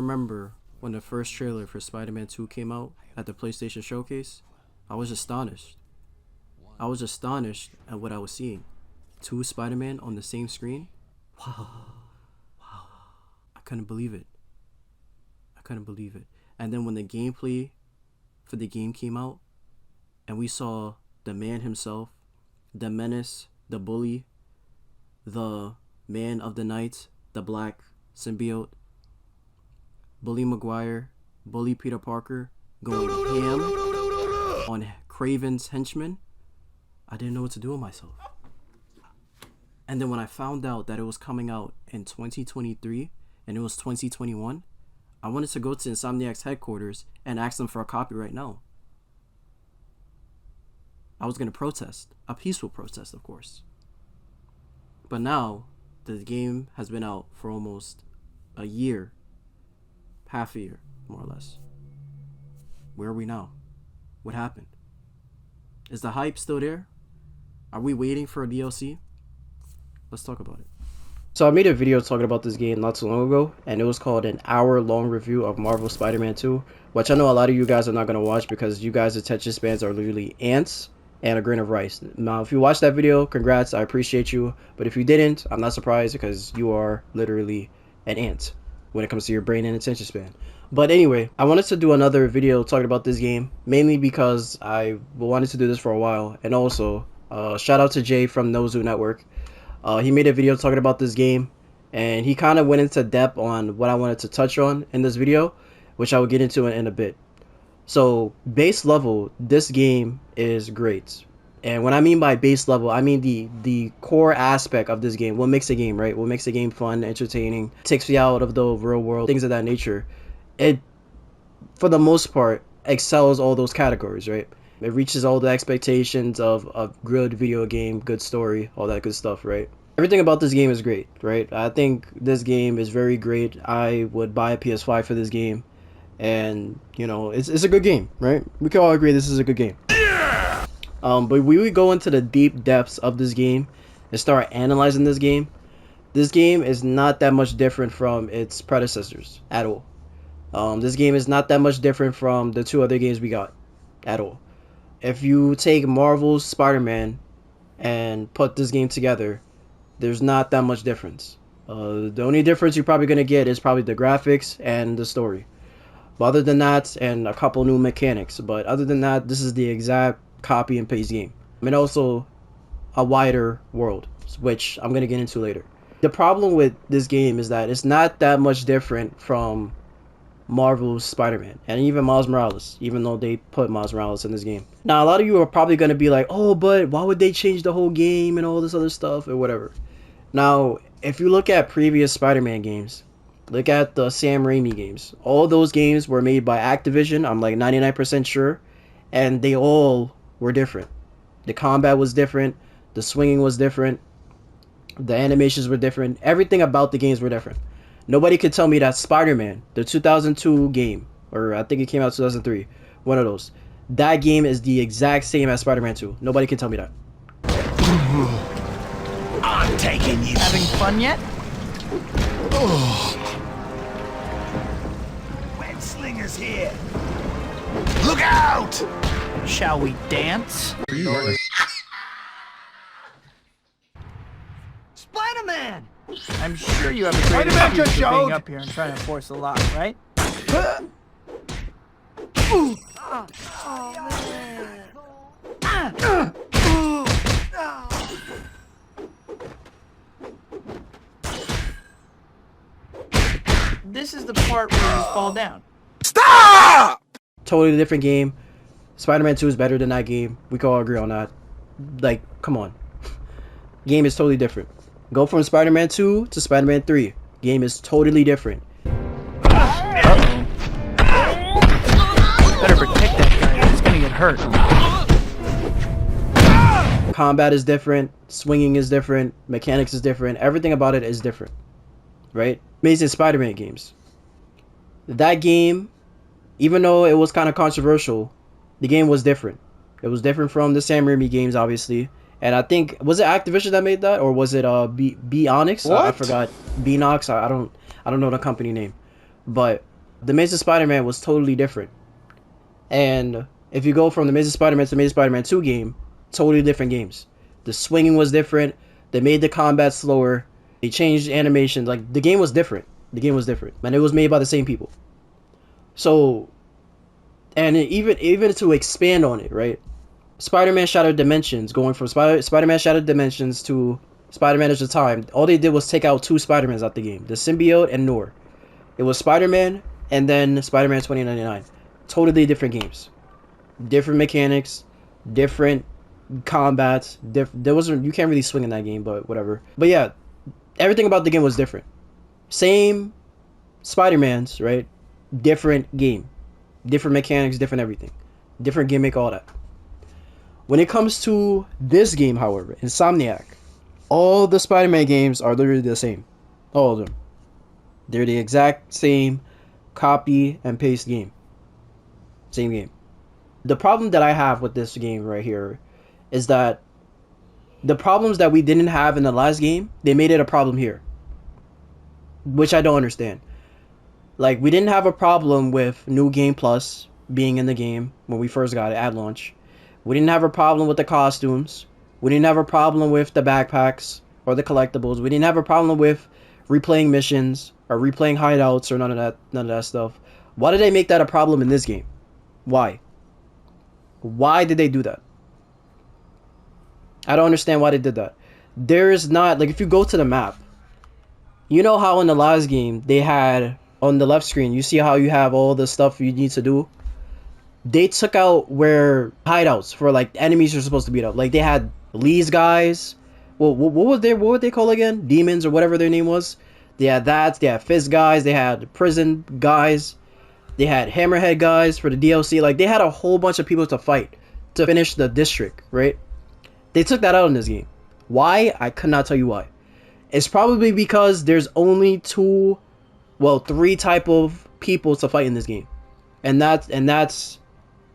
remember when the first trailer for Spider-Man 2 came out at the PlayStation Showcase, I was astonished. I was astonished at what I was seeing. Two Spider-Man on the same screen? Wow. I couldn't believe it. And then when the gameplay for the game came out, and we saw the man himself, the menace, the bully, the man of the night, the black symbiote, Bully Maguire, Bully Peter Parker, going ham on Craven's henchmen, I didn't know what to do with myself. And then when I found out that it was coming out in 2023 and it was 2021, I wanted to go to Insomniac's headquarters and ask them for a copy right now. I was going to protest, a peaceful protest, of course. But now, the game has been out for almost a year, half a year, more or less. Where are we now? What happened? Is the hype still there? Are we waiting for a DLC? Let's talk about it. So I made a video talking about this game not too long ago, and it was called an hour-long review of Marvel Spider-Man 2, which I know a lot of you guys are not going to watch because you guys' attention spans are literally ants and a grain of rice. Now, if you watched that video, congrats, I appreciate you. But if you didn't, I'm not surprised because you are literally an ant when it comes to your brain and attention span. But anyway, I wanted to do another video talking about this game, mainly because I wanted to do this for a while. And also, shout out to Jay from Nozu Network. He made a video talking about this game, and he kind of went into depth on what I wanted to touch on in this video, which I will get into in a bit. So, base level, this game is great. And when I mean by base level, I mean the core aspect of this game. What makes a game, right? What makes a game fun, entertaining, takes you out of the real world, things of that nature. It, for the most part, excels all those categories, right? It reaches all the expectations of a good video game, good story, all that good stuff, right? Everything about this game is great, right? I think this game is very great. I would buy a PS5 for this game. And, you know, it's a good game, right? We can all agree this is a good game. Yeah! But we would go into the deep depths of this game and start analyzing this game. This game is not that much different from its predecessors at all. This game is not that much different from the two other games we got at all. If you take Marvel's Spider-Man and put this game together, there's not that much difference. The only difference you're probably going to get is probably the graphics and the story. But other than that, and a couple new mechanics. But other than that, this is the exact copy and paste game. And also a wider world, which I'm going to get into later. The problem with this game is that it's not that much different from Marvel's Spider-Man and even Miles Morales, even though they put Miles Morales in this game. Now, a lot of you are probably going to be like, oh, but why would they change the whole game and all this other stuff or whatever? Now, if you look at previous Spider-Man games, look at the Sam Raimi games. All those games were made by Activision, I'm like 99% sure, and they all were different. The combat was different, the swinging was different, the animations were different, everything about the games were different. Nobody could tell me that Spider-Man, the 2002 game, or I think it came out 2003, one of those, that game is the exact same as Spider-Man 2. Nobody can tell me that. I'm taking you. Having fun yet? Web slingers here. Look out! Shall we dance? Spider-Man! I'm sure you have a great Spider-Man excuse just for being showed. up here and trying to force a lot, right? This is the part where you fall down. Stop! Totally different game. Spider-Man 2 is better than that game. We can all agree on that. Like, come on. Game is totally different. Go from Spider-Man 2 to Spider-Man 3. Game is totally different. Better protect that guy. He's gonna get hurt. Combat is different. Swinging is different. Mechanics is different. Everything about it is different. Right? Amazing Spider-Man games. That game, even though it was kind of controversial, the game was different. It was different from the Sam Raimi games, obviously. And I think, was it Activision that made that, or was it Beonix? What? I forgot. Beanox. I don't know the company name, but The Amazing Spider-Man was totally different. And if you go from the Amazing Spider-Man to Amazing Spider-Man 2 game, totally different games. The swinging was different. They made the combat slower. They changed animations. Like, the game was different. The game was different. And it was made by the same people. So, and even to expand on it, right? Spider-Man Shattered Dimensions, going from Spider-Man Shattered Dimensions to Spider-Man at the Time, all they did was take out two Spider-Mans out the game. The Symbiote and Noir. It was Spider-Man and then Spider-Man 2099. Totally different games. Different mechanics, different combats. There wasn't, you can't really swing in that game, but whatever. But yeah, everything about the game was different. Same Spider-Mans, right? Different game. Different mechanics, different everything. Different gimmick, all that. When it comes to this game, however, Insomniac, all the Spider-Man games are literally the same. All of them. They're the exact same copy and paste game. Same game. The problem that I have with this game right here is that the problems that we didn't have in the last game, they made it a problem here. Which I don't understand. Like, we didn't have a problem with New Game Plus being in the game when we first got it at launch. We didn't have a problem with the costumes. We didn't have a problem with the backpacks or the collectibles. We didn't have a problem with replaying missions or replaying hideouts or none of that stuff. Why did they make that a problem in this game? Why? Why did they do that? I don't understand why they did that. There is not, like, if you go to the map, you know how in the last game they had on the left screen, you see how you have all the stuff you need to do? They took out where hideouts for, like, enemies you're supposed to beat up. Like, they had Lee's guys. Well, what would they call again? Demons or whatever their name was. They had that. They had Fist guys. They had prison guys. They had Hammerhead guys for the DLC. Like, they had a whole bunch of people to fight to finish the district, right? They took that out in this game. Why? I could not tell you why. It's probably because there's only three type of people to fight in this game. And that's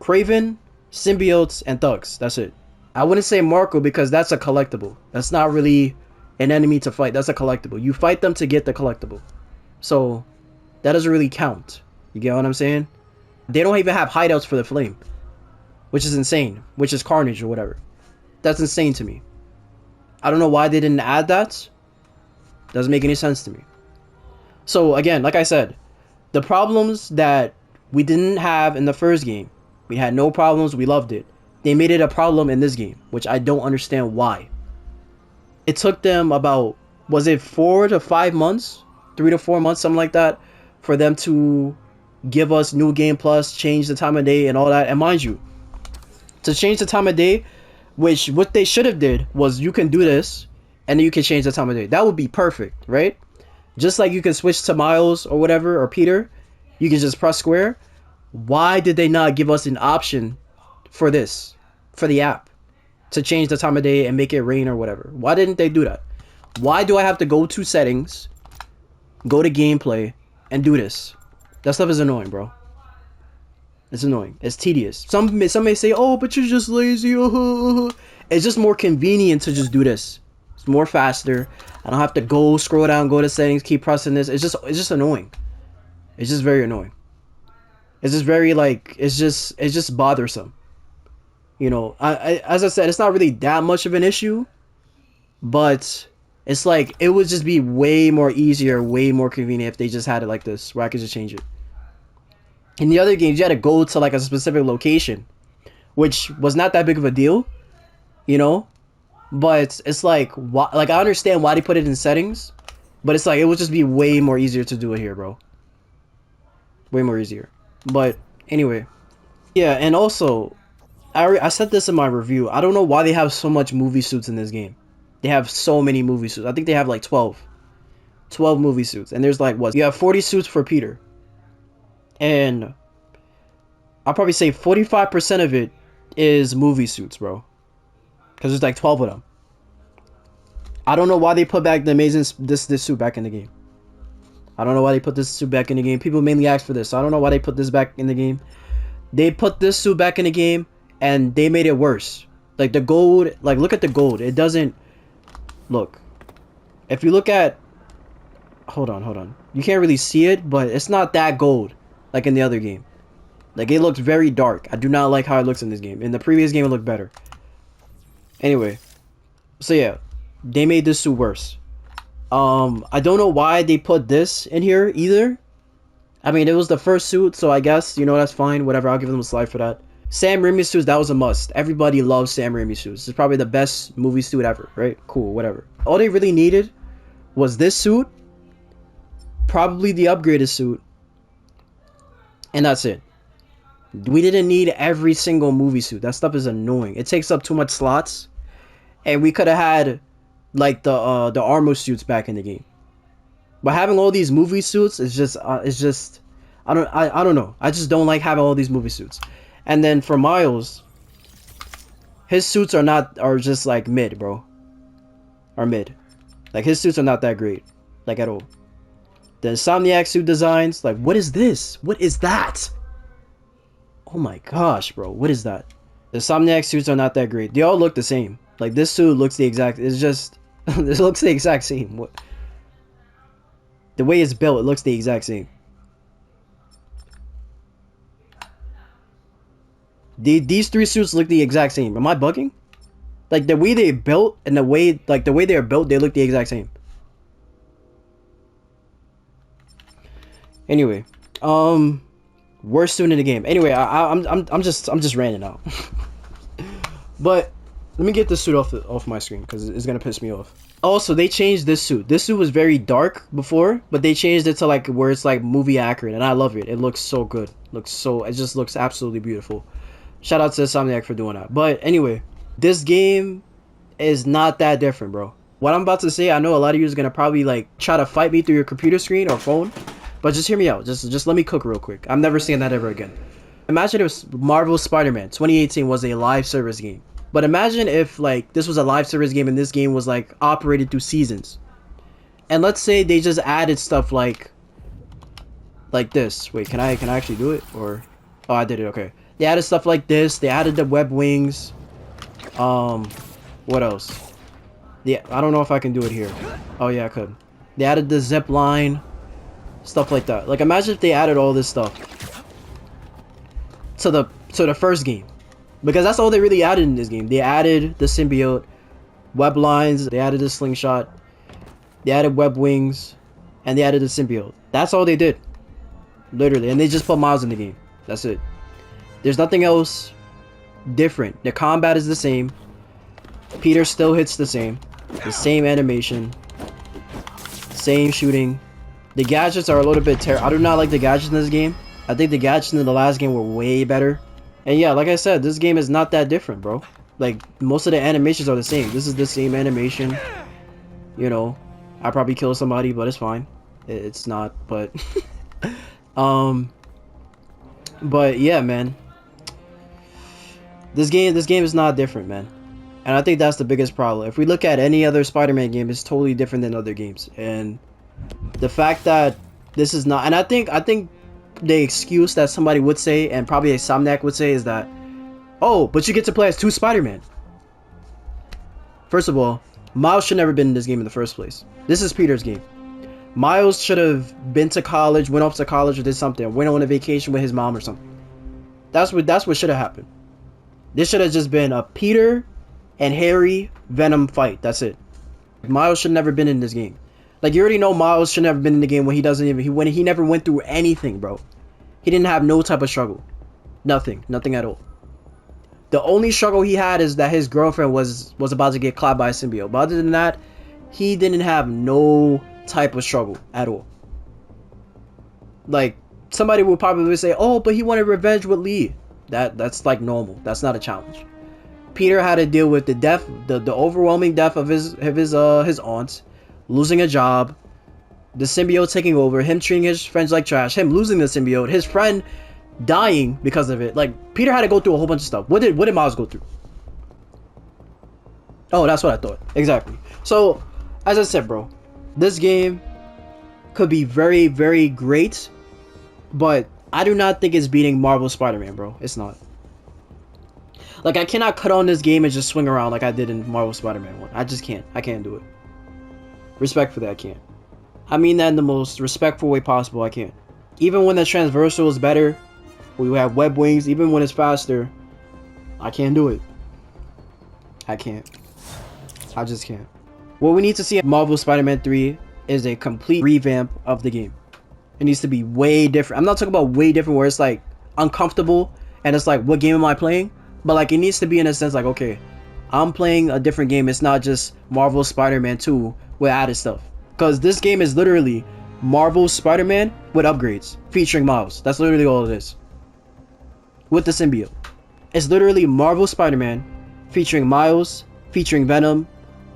Craven, symbiotes, and thugs. That's it. I wouldn't say Marco because that's a collectible. That's not really an enemy to fight. That's a collectible. You fight them to get the collectible. So, that doesn't really count. You get what I'm saying? They don't even have hideouts for the Flame. Which is insane. Which is Carnage or whatever. That's insane to me. I don't know why they didn't add that. Doesn't make any sense to me. So, again, like I said, the problems that we didn't have in the first game, we had no problems, we loved it. They made it a problem in this game, which I don't understand why. It took them about, was it 4 to 5 months? 3 to 4 months, something like that, for them to give us New Game Plus, change the time of day and all that. And mind you, to change the time of day, which what they should have did was you can do this, and then you can change the time of day. That would be perfect, right? Just like you can switch to Miles or whatever, or Peter, you can just press square. Why did they not give us an option for this, for the app, to change the time of day and make it rain or whatever? Why didn't they do that? Why do I have to go to settings, go to gameplay, and do this? That stuff is annoying, bro. It's annoying. It's tedious. Some may say, oh, but you're just lazy. It's just more convenient to just do this. It's more faster. I don't have to go scroll down, go to settings, keep pressing this. It's just annoying. It's just very annoying. It's just very, like, it's just bothersome. You know, as I said, it's not really that much of an issue, but it's like, it would just be way more easier, way more convenient if they just had it like this, where I could just change it. In the other games, you had to go to, like, a specific location, which was not that big of a deal, you know? But it's like, why, like, I understand why they put it in settings, but it's like, it would just be way more easier to do it here, bro. Way more easier. But anyway, yeah, and also, I said this in my review. I don't know why they have so much movie suits in this game. They have so many movie suits. I think they have like 12 movie suits. And there's like, what? You have 40 suits for Peter. And I'll probably say 45% of it is movie suits, bro. Because there's like 12 of them. I don't know why they put back the amazing this suit back in the game. I don't know why they put this suit back in the game. People mainly ask for this. So I don't know why they put this back in the game. They put this suit back in the game and they made it worse. Like the gold, like look at the gold. It doesn't look. If you look at, hold on. You can't really see it, but it's not that gold. like in the other game. Like, it looks very dark. I do not like how it looks in this game. In the previous game, it looked better. Anyway, so yeah, they made this suit worse. I don't know why they put this in here either. I mean, it was the first suit, so I guess, you know, that's fine. Whatever, I'll give them a slide for that. Sam Raimi suits, that was a must. Everybody loves Sam Raimi suits. It's probably the best movie suit ever, right? Cool, whatever. All they really needed was this suit, probably the upgraded suit, and that's it. We didn't need every single movie suit. That stuff is annoying. It takes up too much slots, and we could have had like the armor suits back in the game. But having all these movie suits is just I don't know. I just don't like having all these movie suits. And then for Miles, his suits are just like mid, bro. Are mid. Like, his suits are not that great, like, at all. The Insomniac suit designs, like, what is this? What is that? Oh my gosh, bro, what is that? The Insomniac suits are not that great. They all look the same. Like, this suit looks the exact, it's just, this looks the exact same. What? The way it's built, it looks the exact same. These three suits look the exact same. Am I bugging? Like, the way they built and the way they're built, they look the exact same. Anyway, worst suit in the game. Anyway, I'm just ranting out. But let me get this suit off my screen because it's gonna piss me off. Also, they changed this suit. This suit was very dark before, but they changed it to like where it's like movie accurate, and I love it. It looks so good. It just looks absolutely beautiful. Shout out to Insomniac for doing that. But anyway, this game is not that different, bro. What I'm about to say, I know a lot of you is gonna probably like try to fight me through your computer screen or phone, but just hear me out. Just let me cook real quick. I'm never saying that ever again. Imagine if Marvel's Spider-Man 2018 was a live service game. But imagine if like this was a live service game and this game was like operated through seasons. And let's say they just added stuff like this. Wait, can I actually do it? Or oh, I did it. Okay. They added stuff like this. They added the web wings. What else? Yeah, I don't know if I can do it here. Oh yeah, I could. They added the zip line, stuff like that. Like, imagine if they added all this stuff to the first game, because that's all they really added in this game. They added the symbiote, web lines. They added the slingshot. They added web wings, and they added the symbiote. That's all they did, literally. And they just put Miles in the game. That's it. There's nothing else different. The combat is the same. Peter still hits the same animation, same shooting. The gadgets are a little bit I do not like the gadgets in this game. I think the gadgets in the last game were way better. And yeah, like I said, this game is not that different, bro. Like, most of the animations are the same. This is the same animation. You know, I probably killed somebody, but it's fine. It's not, but but yeah, man. This game is not different, man. And I think that's the biggest problem. If we look at any other Spider-Man game, it's totally different than other games. And the fact that this is not, and I think the excuse that somebody would say, and probably a Insomniac would say, is that, oh, but you get to play as two Spider-Man. First of all, Miles should never been in this game in the first place. This is Peter's game. Miles should have been to college, went off to college or did something, went on a vacation with his mom or something. That's what should have happened. This should have just been a Peter and Harry Venom fight. That's it. Miles should never been in this game. Like, you already know Miles should never been in the game when he never went through anything, bro. He didn't have no type of struggle. Nothing at all. The only struggle he had is that his girlfriend was about to get clapped by a symbiote. But other than that, he didn't have no type of struggle at all. Like, somebody would probably say, oh, but he wanted revenge with Lee. That's like normal. That's not a challenge. Peter had to deal with the death, the overwhelming death of his aunt, losing a job, the symbiote taking over, him treating his friends like trash, him losing the symbiote, his friend dying because of it. Like, Peter had to go through a whole bunch of stuff. What did Miles go through? Oh, that's what I thought. Exactly. So, as I said, bro, this game could be very, very great, but I do not think it's beating Marvel Spider-Man, bro. It's not. Like, I cannot cut on this game and just swing around like I did in Marvel Spider-Man 1. I just can't. I can't do it. Respectfully, I can't. I mean that in the most respectful way possible. I can't. Even when the transversal is better, we have web wings, even when it's faster, I can't do it. I can't. I just can't. What we need to see in Marvel Spider-Man 3 is a complete revamp of the game. It needs to be way different. I'm not talking about way different where it's like uncomfortable and it's like, what game am I playing? But like, it needs to be in a sense like, okay, I'm playing a different game. It's not just Marvel Spider-Man 2 with added stuff. Because this game is literally Marvel Spider-Man with upgrades featuring Miles. That's literally all it is. With the symbiote. It's literally Marvel Spider-Man featuring Miles, featuring Venom,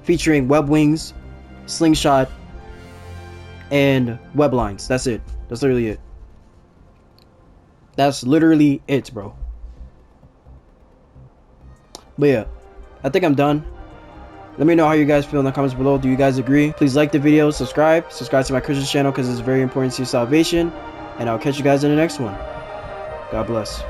featuring web wings, slingshot, and web lines. That's it. That's literally it. That's literally it, bro. But yeah, I think I'm done. Let me know how you guys feel in the comments below. Do you guys agree? Please like the video, subscribe to my Christian channel because it's very important to your salvation. And I'll catch you guys in the next one. God bless.